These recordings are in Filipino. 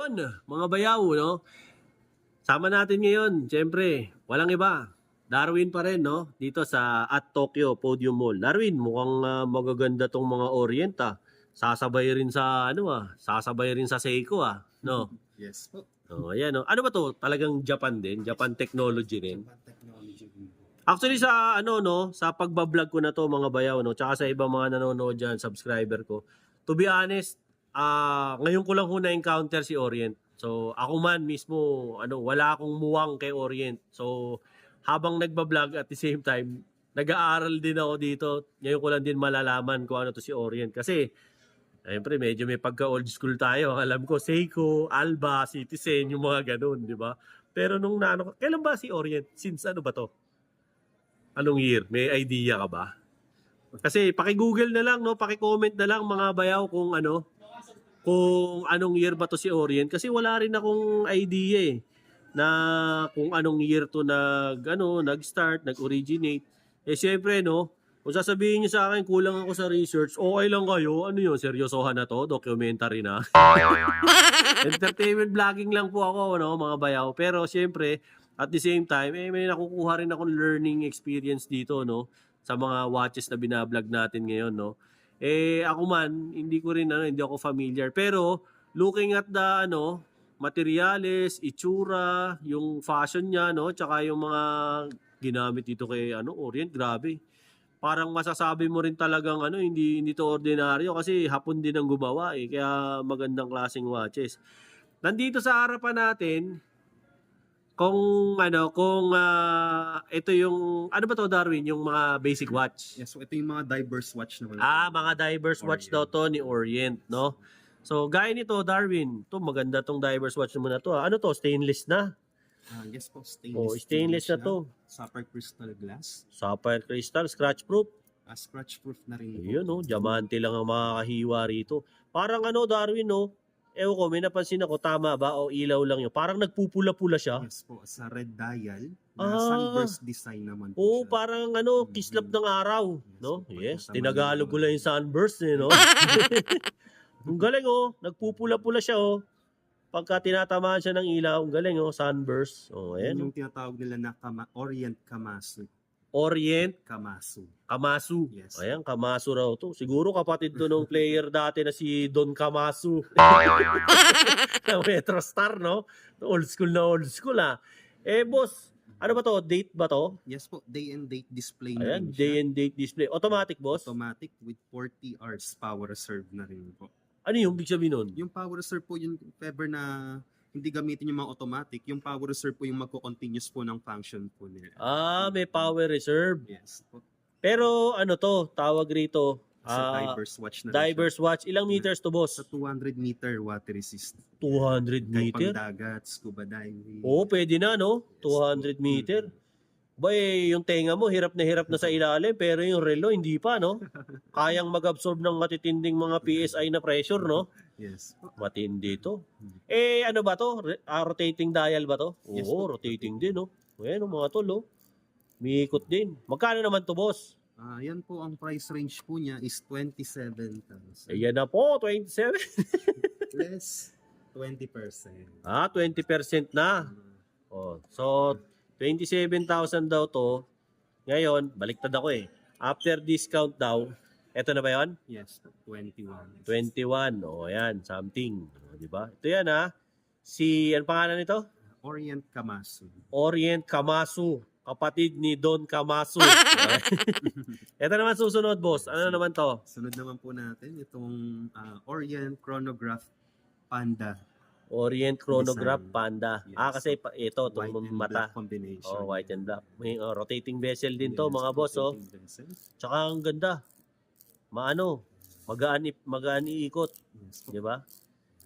Ayun, mga bayaw, no? Sama natin ngayon, siyempre, walang iba. Darwin pa rin, no? Dito sa at Tokyo Podium Mall. Darwin, mukhang magaganda tong mga Orient, ah. Sasabay rin sa, sasabay rin sa Seiko, ah. No? Yes po. Oh, ayan, no? Ano ba to? Talagang Japan din? Japan technology rin? Japan technology din po. Actually sa sa pagba-vlog ko na to mga bayaw, no, tsaka sa ibang mga nanonood diyan, subscriber ko. To be honest, ngayon ko lang ho na-encounter si Orient. So ako man mismo, wala akong muwang kay Orient. So habang nagba-vlog at the same time, nag-aaral din ako dito. Ngayon ko lang din malalaman kung ano to si Orient kasi siyempre medyo may pagka old school tayo. Alam ko Seiko, Alba, Citizen, yung mga ganun, di ba? Pero nung kailan ba si Orient? Since ano ba to? Anong year? May idea ka ba? Kasi paki-Google na lang, no? Paki-comment na lang mga bayaw kung kung anong year ba to si Orient kasi wala rin akong idea na kung anong year to nag-start, nag-originate. Eh syempre, no, kung sasabihin niyo sa akin kulang ako sa research, okay lang kayo. Ano yun? Seryosohan na to? Documentary na? Entertainment vlogging lang po ako, no, mga bayaw. Pero syempre, at the same time, may nakukuha rin akong learning experience dito, no, sa mga watches na binablog natin ngayon, no. Ako man, hindi ako familiar. Pero, looking at the, materials, itsura, yung fashion niya, no, tsaka yung mga ginamit dito kay, Orient, grabe. Parang masasabi mo rin talagang, hindi to ordinaryo kasi hapon din ang gumawa, kaya magandang klaseng watches. Nandito sa harapan natin, kung ito yung ano ba to Darwin, yung mga basic watch. Yes, so ito yung mga diverse watch naman. Mga diverse watch daw to ni Orient, no? So gaya nito Darwin, to maganda tong diverse watch naman na to. Ano to, stainless na? Yes po, stainless. Stainless na to. Sapphire crystal glass. Sapphire crystal, scratch proof. Scratch proof na rin po. Ayun, no, diamante lang ang makakahiwa rito. Parang Darwin, no? Ewan ko, may napansin ako, tama ba? O ilaw lang yun. Parang nagpupula-pula siya. Yes po, sa red dial. Na sunburst design naman po siya. Parang kislap ng araw. No? Yes, Tama tinagalog ko lang yung sunburst, no? Ang galing, nagpupula-pula siya, Pagka tinatamaan siya ng ilaw, ang galing, sunburst. Ayan. Yung tinatawag nila na Orient Kamasu. Orient Kamasu. Yes. Ayan, Kamasu raw to. Siguro kapatid to nung player dati na si Don Kamasu. Na Metro Star, no? Old school, ah. Boss, ano ba to? Date ba to? Yes po, day and date display Ayan, na rin siya. day and date display. Automatic, boss? Automatic with 40 hours power reserve na rin po. Ano yung big sabihin nun? Yung power reserve po, yung if ever na hindi gamitin yung mga automatic, yung power reserve po yung magko-continuous po ng function po nila. May power reserve. Yes po. Pero tawag rito, Sa diverse watch na rin diverse watch. Ilang meters to, boss? Sa 200 meter water resist. 200 Kay meter? pangdagat, scuba diving. Pwede na, no? 200 meter. Yung tenga mo, hirap na sa ilalim, pero yung relo, hindi pa, no? Kayang mag-absorb ng matitinding mga PSI na pressure, no? Yes. Matindi to. Ano ba to? Rotating dial ba to? Yes, rotating din, no? Ayan, mga tol, Miikot din. Magkano naman to, boss? Yan po, ang price range po niya is 27,000. Ayan na po, 27. Less 20%. 20% na. So, 27,000 daw to. Ngayon, baliktad ako After discount daw, eto na ba yun? Yes, 21. 21. Ayan, something. Di ba? Ito yan, ano pangalan nito? Orient Kamasu. Orient Kamasu. Kapatid ni Don Kamasu. Ito naman susunod, boss. Ano naman to? Sunod naman po natin itong Orient Chronograph Panda. Orient Chronograph Design. Panda. Yes. Kasi ito, White itong and mata. black combination. White and black. May rotating bezel din to, Yes, mga boss. rotating bezel. Tsaka ang ganda. Magaan iikot. Yes. Di ba?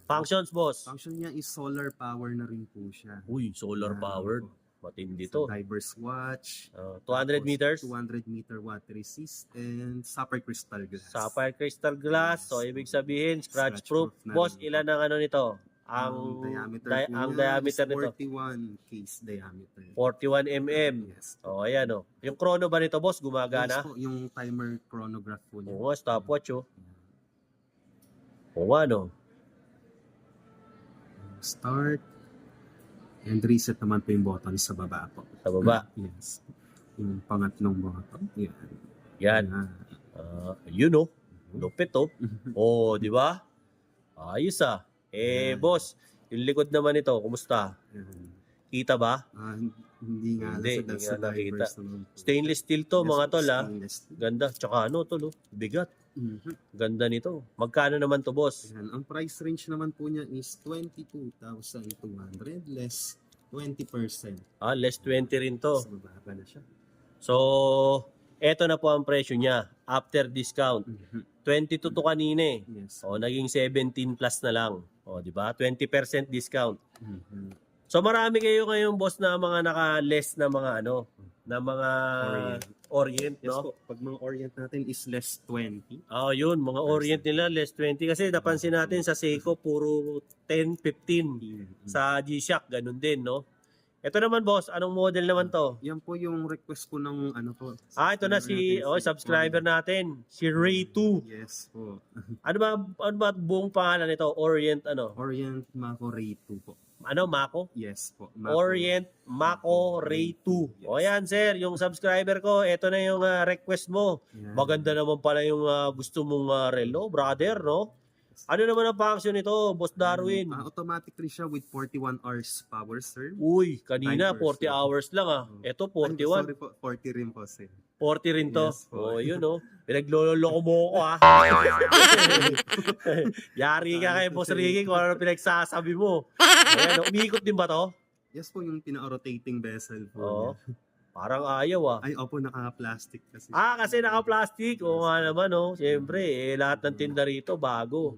Functions, boss. Function niya is solar power na rin po siya. Uy, solar powered. Matindi It's a to. diverse watch. 200 meters. 200 meter water resist and sapphire crystal glass. Sapphire crystal glass. So, ibig sabihin, scratch proof. na Boss, rin. ilan ang nito? Ang diameter po ang niya diameter is nito. 41 case diameter. 41 mm. Yes. Ayan, Yung chrono ba nito, boss? Yes Gumagana? po, yung timer chronograph po niya. Stopwatch, Oo nga, Start. And reset naman po yung button sa baba po. Sa baba. Yes. Yung pangatlong button. Yan. Yan. Yun oh. Lupit oh. Oh, di ba? Ayos ah. Boss, yung likod naman ito, kumusta? Yan. Kita ba? Hindi nga. Hindi sa nga nakita. divers naman po. Stainless steel to, Yes, mga tol ah. stainless. Ganda. Tsaka ano tol oh. Bigat. Mhm. Ganda nito. Magkano naman to, boss? Yan. Ang price range naman po niya is 22,200 less 20%. Less 20 rin to. Mas mababa na siya. So, eto na po ang presyo niya after discount. 22 to kanina eh. Yes. O, naging 17 plus na lang. O, di ba? 20% discount. Mhm. So, marami kayo ngayon, boss, na mga naka-less na mga ano, na mga Orient, Yes no? po. Pag mga Orient natin is less 20. Yun, mga Orient nila, less 20. Kasi napansin natin sa Seiko, puro 10, 15. Sa G-Shock, ganun din, no? Ito naman, boss, anong model naman to? Yan po yung request ko ng ano po. Ito na si subscriber natin, si Ray2. Yes po. Ano ba buong pangalan nito? Orient ano? Orient Mako Ray 2 po. Ano, Mako? Yes po. Orient Mako Ray 2. O yan, sir, yung subscriber ko, ito na yung request mo. Yan. Maganda naman pala yung gusto mong relo, brother, no? Ano naman ang function nito, Boss Darwin? Automatic rin siya with 41 hours power serve. Uy, kanina 40 Time hours lang ah. Ito 41. Sorry po, 40 rin po sir. 40 rin to. Yes po. Yun oh. Pinagloloko mo ako ah. Yari ka kay Boss Ricky kung ano pinagsasabi mo. Ayan, umiikot din ba to? Yes po, yung pina-rotating vessel po. Oo. niya. Parang ayaw ah. Ay, opo, naka-plastic kasi. Kasi naka-plastic. Oo nga naman oh. Siyempre, lahat ng tinda rito bago.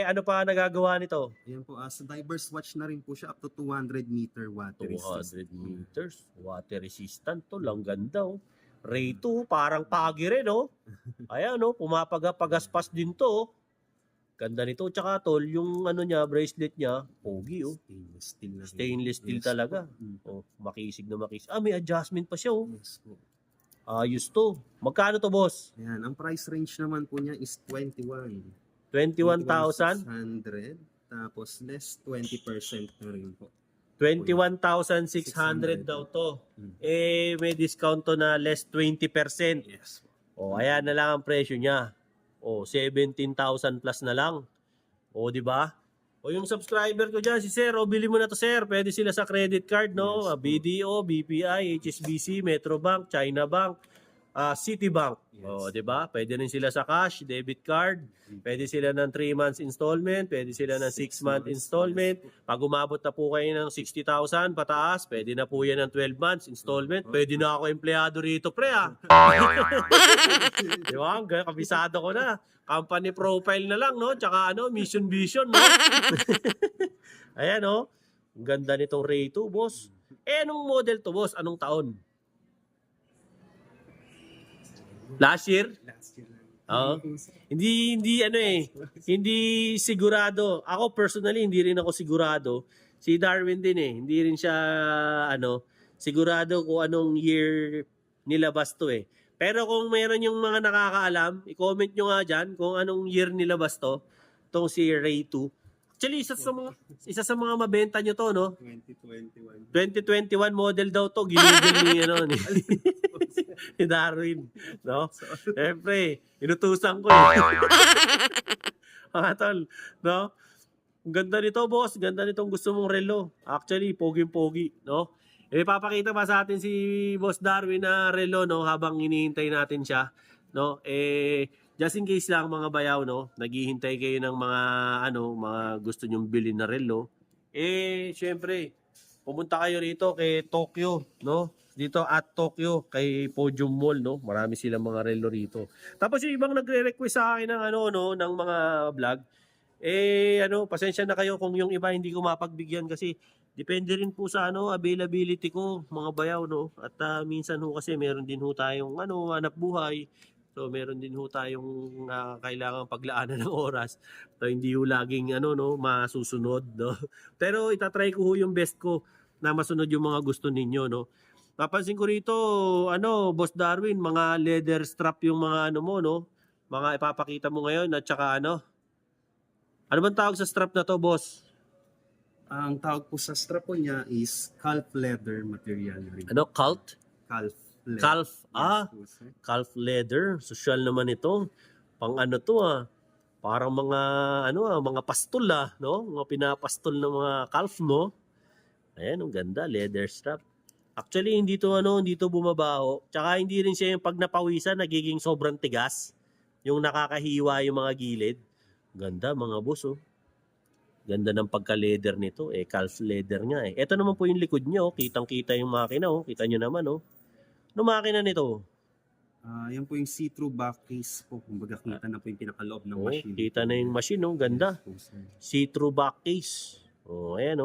Ano pa nagagawa nito? Ayan po, sa diver's watch na rin po siya up to 200 meter water 200 meters. Water resistant to. Lang ganda oh. Ray 2, parang pagi rin oh. Ayan oh, pumapagaspas din to oh. Ganda nito. Tsaka tol, yung ano niya, bracelet niya, pogi oh. Stainless steel na rin. Stainless steel Yes talaga. po. Makisig na makisig. May adjustment pa siya oh. Yes po. Ayos to. Magkano to, boss? Ayan, ang price range naman po niya is 21,000? 21,600. Tapos less 20% na rin po. 21,600 daw to. May discount to na less 20%. Yes. Ayan na lang ang presyo niya. 17,000 plus na lang. Di ba? Yung subscriber ko dyan, si Sir, bili mo na to, Sir. Pwede sila sa credit card, no? Yes, BDO, BPI, HSBC, Metrobank, China Bank, Citibank. Yes. Di ba? Pwede rin sila sa cash, debit card. Pwede sila ng 3 months installment. Pwede sila ng 6-month installment. Pag umabot na po kayo ng 60,000 pataas, pwede na po yan ng 12 months installment. Pwede na ako empleyado rito, pre, ah. Di ba? Kabisado ko na. Company profile na lang, no? Tsaka mission vision, no? Ayan, no? Ang ganda nitong Ray 2, boss. Anong model to, boss? Anong taon? Last year? Last year lang. Hindi sigurado. Ako personally, hindi rin ako sigurado. Si Darwin din eh. Hindi rin siya, sigurado kung anong year nilabas to eh. Pero kung meron yung mga nakakaalam, i-comment nyo nga dyan kung anong year nilabas to. Itong si Ray 2. Actually, isa sa mga mabenta nyo to, no? 2021. 2021 model daw to. Ginugol ni, ni Darwin. No? Siyempre, inutusan ko eh. Mga tol, no? Ang ganda nito, boss. Ganda nitong gusto mong relo. Actually, pogi-pogi, no? Papakita pa sa atin si Boss Darwin na relo, no? Habang hinihintay natin siya, no? Just in case lang mga bayaw, no? Naghihintay kayo ng mga, mga gusto nyong bilhin na relo. Syempre, pumunta kayo rito kay Tokyo, no? Dito at Tokyo, kay Podium Mall, no? Marami silang mga relo rito. Tapos yung ibang nagre-request sa akin ng ng mga vlog, pasensya na kayo kung yung iba hindi ko mapagbigyan kasi depende rin po sa availability ko, mga bayaw, no? At minsan ho kasi meron din ho tayong hanap buhay. So meron din ho tayong kailangang paglaanan ng oras. So hindi ho laging masusunod, no? Pero itatry ko ho yung best ko na masunod yung mga gusto ninyo, no? Napansin ko rito, Boss Darwin, mga leather strap yung mga mo, no? Mga ipapakita mo ngayon at saka ano bang tawag sa strap na to, boss? Ang tawag po sa strap po niya is calf leather material rin. Ano? Cult? Calf leather. Calf. Yes po, sir. Calf leather. Social naman ito. Pang ano to Parang mga mga pastol no? Mga pinapastol ng mga calf mo. Ayan, ang ganda, leather strap. Actually, hindi to bumabaho. Tsaka hindi rin siya yung pag napawisan nagiging sobrang tigas. Yung nakakahiwa yung mga gilid. Ganda mga boss Ganda ng pagka-leather nito. Calf leather nga Ito naman po yung likod niya Kitang-kita yung makina Kita nyo naman Ano makina nito? Yan po yung see-through back case po. Kumbaga kita na po yung pinakaloob ng machine. Kita na yung machine Ganda. Yes po, sir. See-through back case. Ayan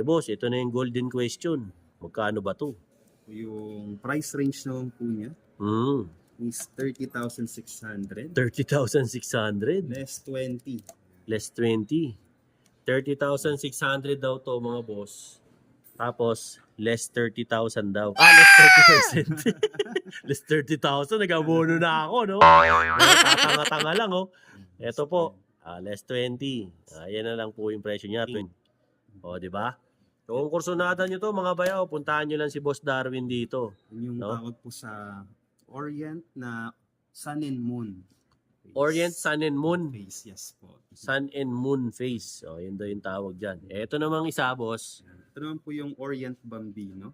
boss, ito na yung golden question. Magkano ba to? Yung price range naman po niya is 30,600. 30,600? Less 20. Less 20. 30,600 daw to mga boss. Tapos, less 30,000 daw. Less 30%. Less 30,000. Nag-abono na ako, no? Tatanga-tanga lang, Ito po, less 20. Yan na lang po yung presyo niya. Di ba? So, kung kursunada nyo to, mga bayaw, puntahan nyo lang si Boss Darwin dito. Yung tawag po sa Orient na Sun and Moon. Orient Sun and Moon. Face, yes po. Sun and Moon face. Yun daw yung tawag dyan. Ito namang isa, boss. Ito naman po yung Orient Bambino.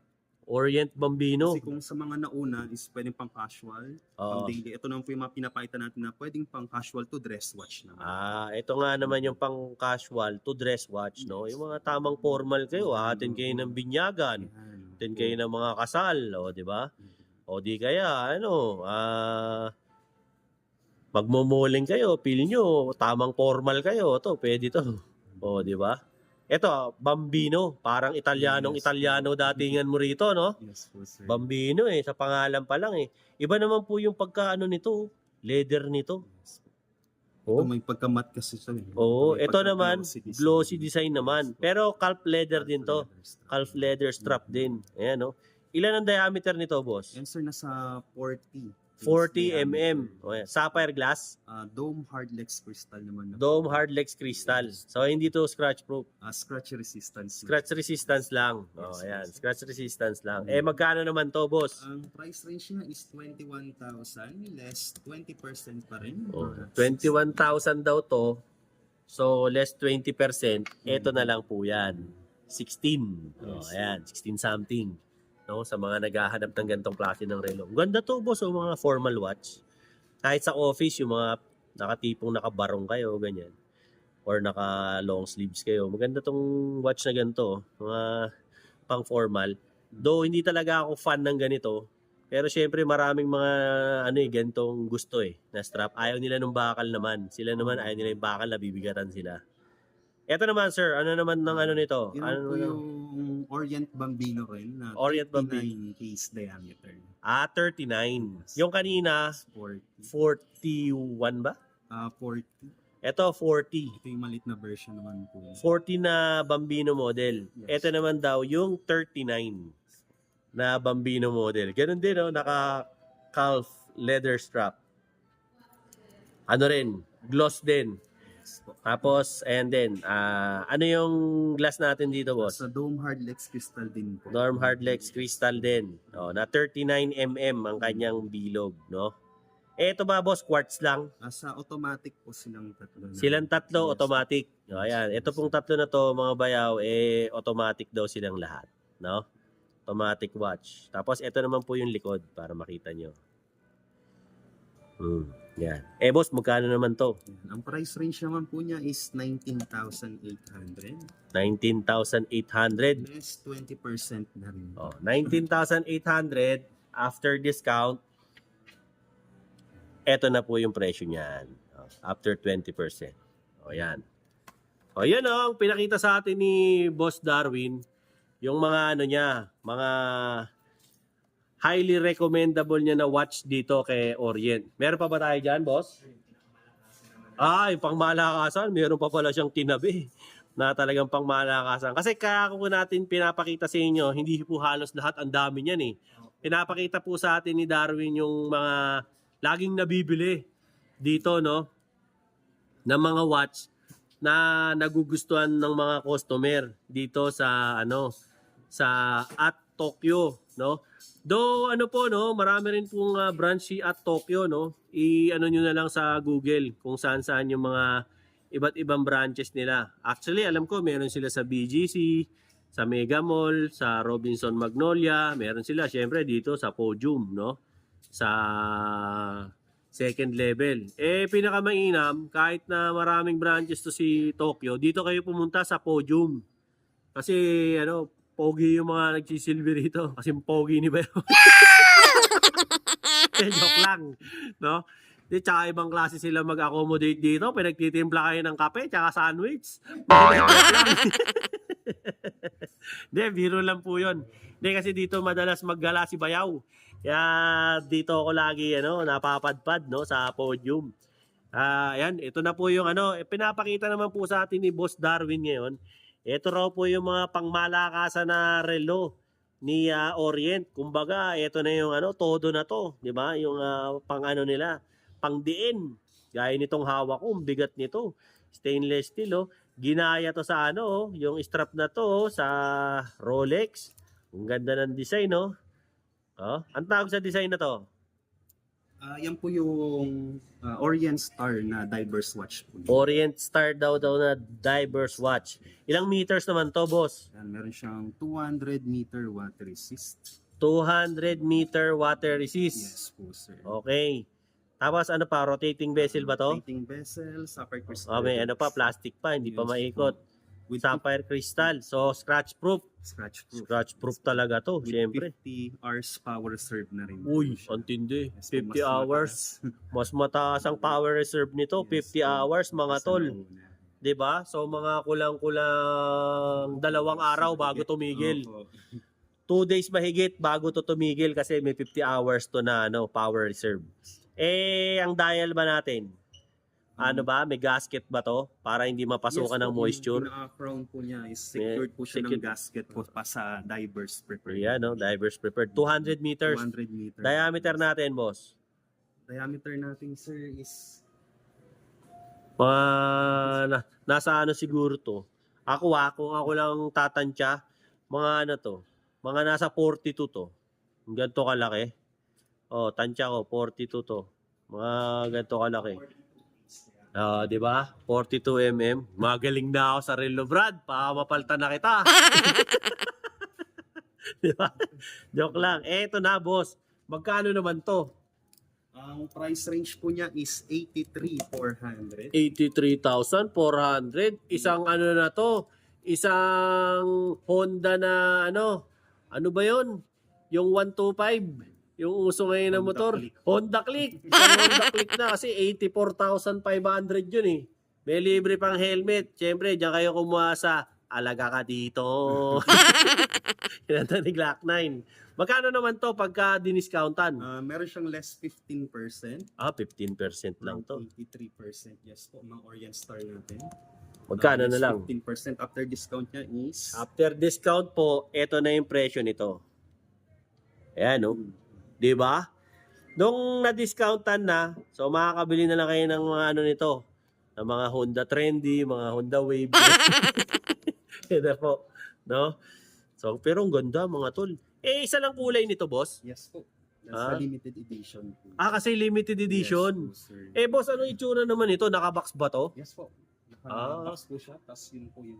Orient Bambino. Kasi kung sa mga nauna is pwedeng pang casual, pang daily. Ito naman po yung mga pinapakita natin na pwedeng pang casual to dress watch naman. Ito nga naman yung pang casual to dress watch, no? Yung mga tamang formal kayo, atin kayo ng binyagan, atin kayo ng mga kasal, di ba? O di kaya, magmomoling kayo, feel nyo, tamang formal kayo, pwede to. Di ba? Ito, Bambino. Parang Italiano datingan mo rito, no? Yes po, sir. Bambino sa pangalan pa lang Iba naman po yung pagkaano nito, leather nito. Ito may pagkamat kasi siya. Ito naman, glossy design naman. Pero calf leather din to. Calf leather strap din. Ayan, Ilan ang diameter nito, boss? Yan, sir, nasa 40. 40 mm. Sapphire glass. Dome hardlex crystal naman. Dome hardlex crystal. So, hindi to scratch proof. Scratch resistance. Scratch resistance lang. Ayan. Scratch resistance lang. Magkano naman to, boss? Ang price range niya is 21,000 less 20% pa rin. 21,000 daw to. So, less 20%. Ito na lang po yan. 16. Ayan. 16 something. Sa mga naghahanap ng ganitong klase ng relo. Ganda to, boss, mga formal watch. Kahit sa office, yung mga nakatipong nakabarong kayo, ganyan. Or naka long sleeves kayo. Maganda tong watch na ganito, mga pang formal. Though hindi talaga ako fan ng ganito, pero syempre maraming mga ganitong gusto na strap. Ayaw nila ng bakal naman. Sila naman ayaw nila yung bakal, nabibigatan sila. Ito naman, sir, ano naman ng nito? Yun po yung Orient Bambino rin na Orient 39 case diameter. 39. Yung kanina, 41 ba? 40. Ito, 40. Ito yung malit na version naman po. 40 na Bambino model. Yes. Ito naman daw, yung 39 na Bambino model. Ganun din, naka-calf leather strap. Ano rin, gloss din. Tapos, and then, ano yung glass natin dito, boss? Sa Dome Hardlex Crystal din po. Dome Hardlex Crystal din. Na 39 mm ang kanyang bilog, no? Ito ba, boss, quartz lang? Sa automatic po silang tatlo. Silang tatlo, automatic. Ayan, ito pong tatlo na to, mga bayaw, automatic daw silang lahat, no? Automatic watch. Tapos, ito naman po yung likod para makita nyo. Yan. Boss, magkano naman to? Ang price range naman po niya is 19,800. 19,800. Less 20% na rin. 19,800 after discount. Ito na po yung presyo niyan. After 20%. Yan. Yan ang pinakita sa atin ni Boss Darwin. Yung mga mga highly recommendable niya na watch dito kay Orient. Meron pa ba tayo dyan, boss? Yung pangmalakasan, meron pa pala siyang tinabi na talagang pangmalakasan. Kasi kaya kung natin pinapakita sa inyo, hindi po halos lahat, ang dami niyan Pinapakita po sa atin ni Darwin yung mga laging nabibili dito, no? Na mga watch na nagugustuhan ng mga customer dito sa sa at Tokyo, no? Though ano po, no, marami rin pong branch si at Tokyo, no. I-ano niyo na lang sa Google kung saan-saan yung mga iba't ibang branches nila. Actually, alam ko meron sila sa BGC, sa Mega Mall, sa Robinson Magnolia, meron sila syempre dito sa Podium, no? Sa second level. Eh, pinakamainam, kahit na maraming branches to si Tokyo, dito kayo pumunta sa Podium. Kasi, pogi yung mga nagsisilbi rito. Kasi pogi ni Bayo. Joke lang, no? Di, tsaka ibang klase sila mag-accommodate dito. Pinagtitimpla kayo ng kape, tsaka sandwich. Joke lang. Hindi, biro lang po yun. Hindi, kasi dito madalas maggala si Bayaw. Kaya dito ako lagi napapadpad sa Podium. Ayan, ito na po yung pinapakita naman po sa atin ni Boss Darwin ngayon. Ito raw po yung mga pangmalakasan na relo ni Orient. Kumbaga, ito na yung todo na to, 'di ba? Yung pang nila, pangdiin. Gaya nitong hawak ko, bigat nito. Stainless steel, oh. Ginaya to sa yung strap na to sa Rolex. Ang ganda ng design, no? Ang tawag sa design na to? Yan po yung Orient Star na diverse watch po. Orient Star daw na diverse watch. Ilang meters naman to, boss? Yan, meron siyang 200 meter water resist. 200 meter water resist. Yes po, sir. Okay. Tapos rotating bezel ba to? Rotating bezel, sapphire crystal. May plastic pa, hindi pa maikot. With Sapphire crystal. So, scratch proof. Scratch proof. Scratch proof talaga to, With syempre. 50 hours power reserve na rin. Uy, siya. ang tindi. Yes, 50 mas hours. Mas mataas ang power reserve nito. Yes, 50 hours, mga sa tol. nauna. 'Di ba? So, mga kulang-kulang 2 araw bago tumigil. Opo. 2 days mahigit bago to tumigil kasi may 50 hours to na power reserve. Ang dial ba natin? May gasket ba to? Para hindi mapasukan ng moisture. Yung pinaka-crown po niya is secured po siya ng gasket po pa sa divers prepared. Ayan, divers prepared. 200 meters. 200 meters. Diameter natin, boss. Diameter natin, sir, is Nasa siguro to. Kung ako lang tatantya, mga mga nasa 42 to. Ganito kalaki. Tantya ko, 42 to. Mga ganito kalaki. Di ba? 42 mm. Magaling na ako sa relo, Brad. Mapalta na kita. Di ba? Joke lang. Eto na, boss. Magkano naman to? ang price range po niya is 83,400. 83,400. Isang na to? Isang Honda na ano ba yon? Yung 125. Yung uso ngayon na motor. Honda Click. Isang Honda Click na kasi 84,500 yun eh. May libre pang helmet. Siyempre, diyan kayo kumuha sa alaga ka dito. Kinanta ni Glock 9. Magkano naman to pagka diniscountan? Meron siyang less 15%. 15% lang to. 83%. Yes po, mga Orient Star natin. Magkano na lang? 15% after discount niya is... After discount po, ito na yung presyo nito. Ayan, no? Di ba? Nung na-discountan na, so makakabili na lang kayo ng mga nito. Ng mga Honda Trendy, mga Honda Wave. Ito po. No? So, pero ang ganda mga tol. Isa lang kulay nito, boss? Yes po. That's a limited edition po. Kasi limited edition. Yes po, sir. Boss, ano itsura naman ito? Nakabox ba to? Yes po. Naka-box po siya, tapos yun po yung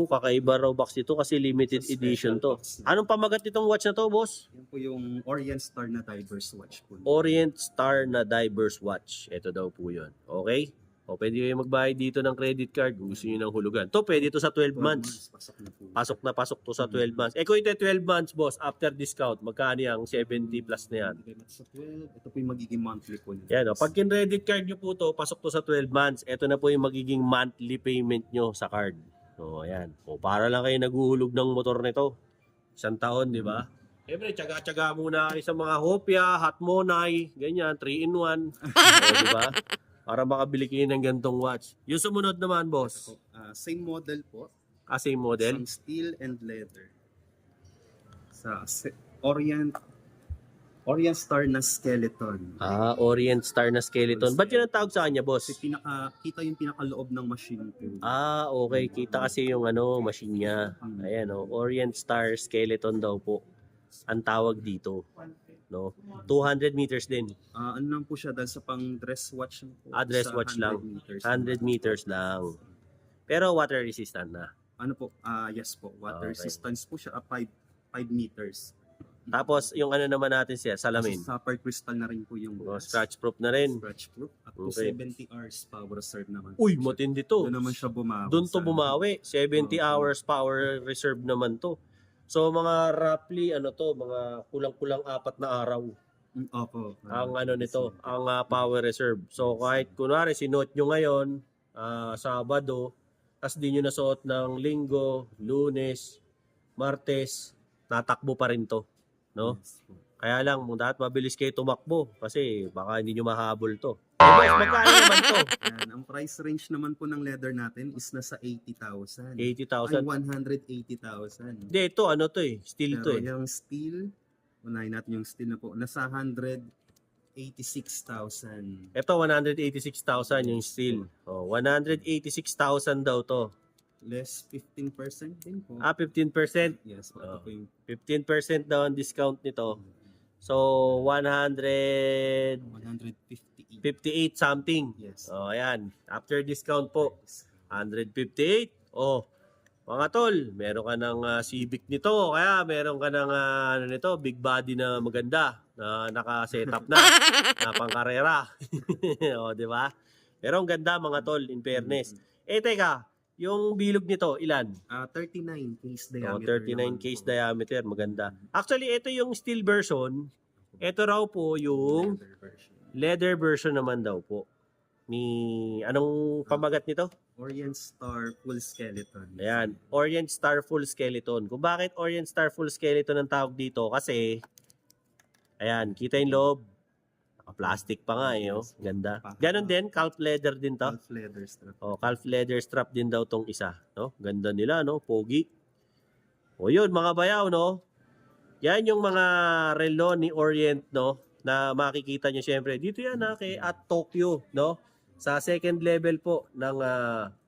Kakaiba raw box ito kasi limited Sa edition special to. box. Anong pamagat nitong watch na to, boss? Yan po yung Orient Star na diverse watch po. Orient Star na diverse watch. Ito daw po yun. Okay? Pwede kayo magbayad dito ng credit card kung gusto nyo ng hulugan. To, pwede to sa 12 months. Pasok na po. Pasok to sa 12 months. Kung ito 12 months, boss, after discount, magkano yung 70 plus na yan? Sa 12, ito po yung magiging monthly po. Yan, pag kin-credit card nyo po to, pasok to sa 12 months, ito na po yung magiging monthly payment nyo sa card. So, ayan. Para lang kayo naguhulog ng motor nito. 1 taon, di ba? Siyempre, tsaga-tsaga muna kayo sa mga Hopia, Hot Monay, ganyan, 3-in-1. Di ba? Para makabili kayo ng gantong watch. Yung sumunod naman, boss. Same model po. Same model? Some steel and leather. Sa Orient Orient Star na skeleton. Orient Star na skeleton. Ba't yun ang tawag sa kanya, boss? Kasi kita yung pinakaloob ng machine po. Okay. Kita kasi yung machine niya. Ayan, Orient Star skeleton daw po ang tawag dito. No? 200 meters din. Ano lang po siya dahil sa pang dress watch po. Dress sa watch lang. 100 meters. meters lang. Pero water resistant na. Ano po? Yes po. Water Okay. resistance po siya 5 meters. Tapos yung naman natin siya, salamin. Sa copper crystal na rin po yung Scratch proof na rin. scratch proof. At to Okay. 70 hours power reserve naman. Uy, po siya. matindi to. Doon naman siya bumawi. Doon to sa- bumawi. 70 hours power reserve naman to. So mga roughly mga kulang-kulang 4 na araw Opo. ang nito, ang power reserve. So kahit kunwari sinuot nyo ngayon, Sabado, tas di nyo nasuot ng Linggo, Lunes, Martes, natakbo pa rin to, no? Yes po. Kaya lang, dapat mabilis kayo tumakbo kasi baka hindi nyo mahabol to. Boss, magkano naman to? Yan, ang price range naman po ng leather natin is nasa 80,000. 80,000. Ay, 180,000. Hindi, ito to steel to Pero yung steel, unahin natin yung steel na po, nasa 186,000. Ito, 186,000 yung steel. 186,000 daw to. Less 15% din po. 15%. Yes, po. Ito po yung 15% daw ang discount nito. So, 158 158. something. Yes. Ayan. After discount po, 158. Mga tol, meron ka ng Civic nito. Kaya meron ka ng nito, big body na maganda na naka-setup na pangkarera. Di ba? Pero ang ganda mga tol, in fairness. Teka, yung bilog nito, ilan? 39 case diameter. 39 case diameter, maganda. Actually, ito yung steel version. Ito raw po yung leather version naman daw po. Anong pamagat nito? Orient Star full skeleton. Ayan, Orient Star full skeleton. Kung bakit Orient Star full skeleton ang tawag dito? Kasi, ayan, kita yung loob. Plastic pa nga Ganda. Ganon din, calf leather din to. Half leather strap. Calf leather strap din daw tong isa, no? Ganda nila, no? Pogi. Yun, mga bayaw, no? Yan yung mga relo ni Orient, no? Na makikita nyo syempre. Dito yan, at Tokyo, no? Sa second level po ng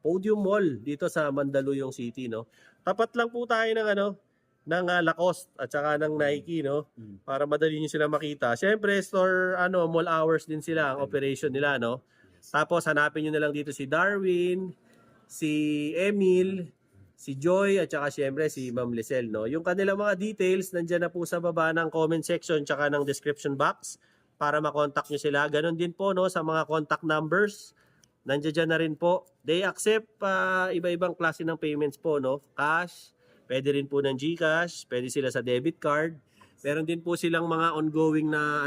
Podium Mall dito sa Mandaluyong City, no? Tapat lang po tayo ng ng Lacoste at saka ng Nike, no? Para madali niyo sila makita. Syempre, store mall hours din sila ang operation nila, no? Tapos hanapin niyo na lang dito si Darwin, si Emil, si Joy at saka syempre si Ma'am Lisel, no? Yung kanilang mga details nandiyan na po sa baba ng comment section tsaka ng description box para ma-contact niyo sila. Ganon din po, no, sa mga contact numbers. Nandiyan na rin po. They accept iba-ibang klase ng payments po, no? Cash, pwede rin po ng GCash, pwede sila sa debit card. Meron din po silang mga ongoing na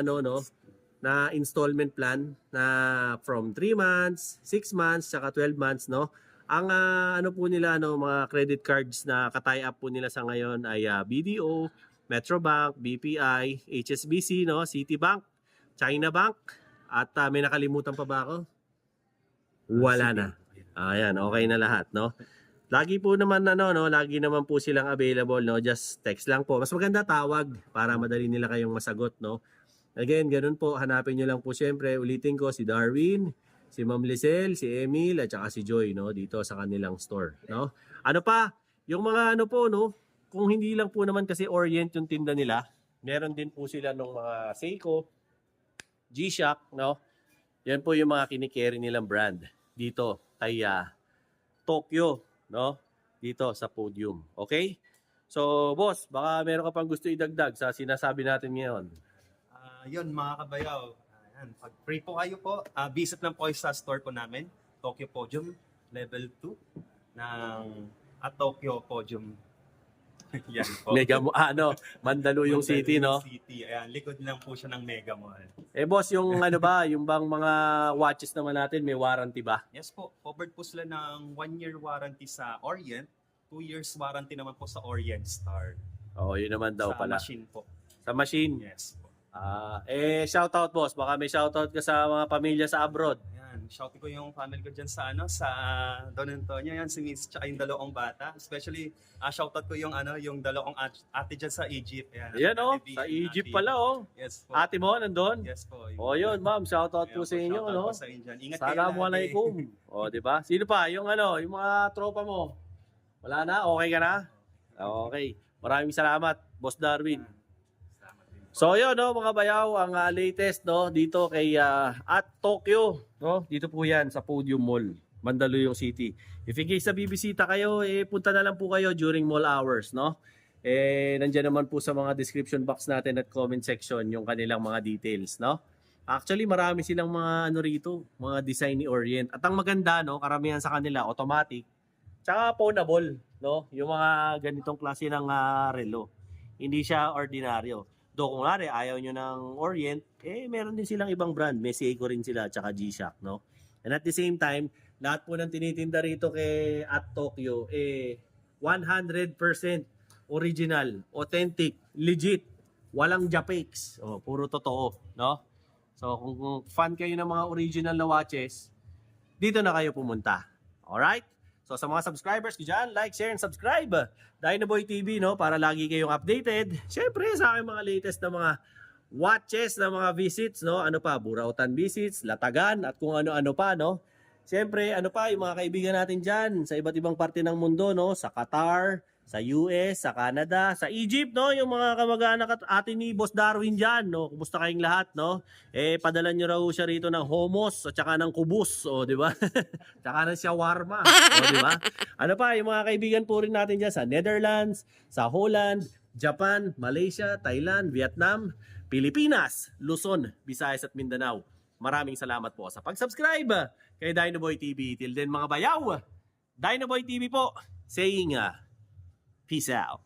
na installment plan na from 3 months, 6 months, saka 12 months, no? Ang po nila mga credit cards na ka-tie up po nila sa ngayon ay BDO, Metrobank, BPI, HSBC, no, Citibank, China Bank, at may nakalimutan pa ba ako? Wala na. Ayan, okay na lahat, no? Lagi po naman lagi naman po silang available, no? Just text lang po. Mas maganda tawag para madali nila kayong masagot, no? Again, ganun po, hanapin niyo lang po siyempre, ulitin ko si Darwin, si Ma'am Lisel, si Emil at saka si Joy, no, dito sa kanilang store, no? Ano pa? Yung mga po, no, kung hindi lang po naman kasi Orient yung tinda nila, meron din po sila ng mga Seiko, G-Shock, no? Yan po yung mga kinikerry nilang brand dito kay Tokyo, no? Dito sa Podium. Okay? So, boss, baka meron ka pang gusto idagdag sa sinasabi natin ngayon. Yun, mga kabayaw. Ayan, pag free po kayo po, visit lang po kayo sa store po namin, Tokyo Podium, level 2 ng Tokyo Podium. Yan po. Mandaluyong City, no? City. Ayan, likod lang po siya ng Mega Mall. Boss, yung yung bang mga watches naman natin, may warranty ba? Yes po, covered po sila ng 1-year warranty sa Orient, 2 years warranty naman po sa Orient Star. Yun naman daw sa pala. machine po. Sa machine? Yes po. Shoutout boss, baka may shoutout ka sa mga pamilya sa abroad. Ayan, Yan, shout ko yung family ko dyan sa sa Don Antonio, yan si Miss tsaka yung dalawang bata. Especially shoutout ko yung yung dalawang ate dyan sa Egypt. Yan, Ayan oh, Ate V sa and Egypt Ate. pala oh. Yes po. Ate mo nandun? Yes po. O yun, ma'am, shoutout po sa inyo, shoutout no? po sa inyo dyan. Ingat kayo Assalamualaikum. O, di ba? Sino pa? Yung yung mga tropa mo. Wala na? Okay ka na? Okay. Maraming salamat, Boss Darwin. So yun no mga bayaw, ang latest no dito kay at Tokyo, no? Dito po 'yan sa Podium Mall, Mandaluyong City. If in case na bibisita kayo, punta na lang po kayo during mall hours, no? Nandiyan naman po sa mga description box natin at comment section yung kanilang mga details, no? Actually, marami silang mga rito, mga design ni Orient. At ang maganda, no, karamihan sa kanila automatic, tsaka pawnable, no? Yung mga ganitong klase ng relo. Hindi siya ordinaryo. Do kung nga ayaw nyo ng Orient, meron din silang ibang brand. May Seiko rin sila, tsaka G-Shock, no? And at the same time, lahat po ng tinitinda rito kay at Tokyo, 100% original, authentic, legit. Walang japakes. Oh, puro totoo, no? So, kung fan kayo ng mga original na watches, dito na kayo pumunta. Alright? So, sa mga subscribers ko dyan, like, share, and subscribe. Dynaboy TV, no? Para lagi kayong updated. Siyempre, sa aking mga latest na mga watches, na mga visits, no? Ano pa? Burautan visits, Latagan, at kung ano-ano pa, no? Siyempre, ano pa? Yung mga kaibigan natin dyan sa iba't ibang parte ng mundo, no? Sa Qatar, sa US, sa Canada, sa Egypt, no? Yung mga kamag-anak at atin ni Boss Darwin dyan, no? Kumusta kayong lahat, no? Padala nyo raw siya rito ng hummus at saka ng kubus, o, di ba? Tsaka ng shawarma, o, di ba? Ano pa, yung mga kaibigan po rin natin dyan sa Netherlands, sa Holland, Japan, Malaysia, Thailand, Vietnam, Pilipinas, Luzon, Visayas at Mindanao. Maraming salamat po sa pag-subscribe kay Dynaboy TV. Till then mga bayaw, Dynaboy TV po, saying peace out.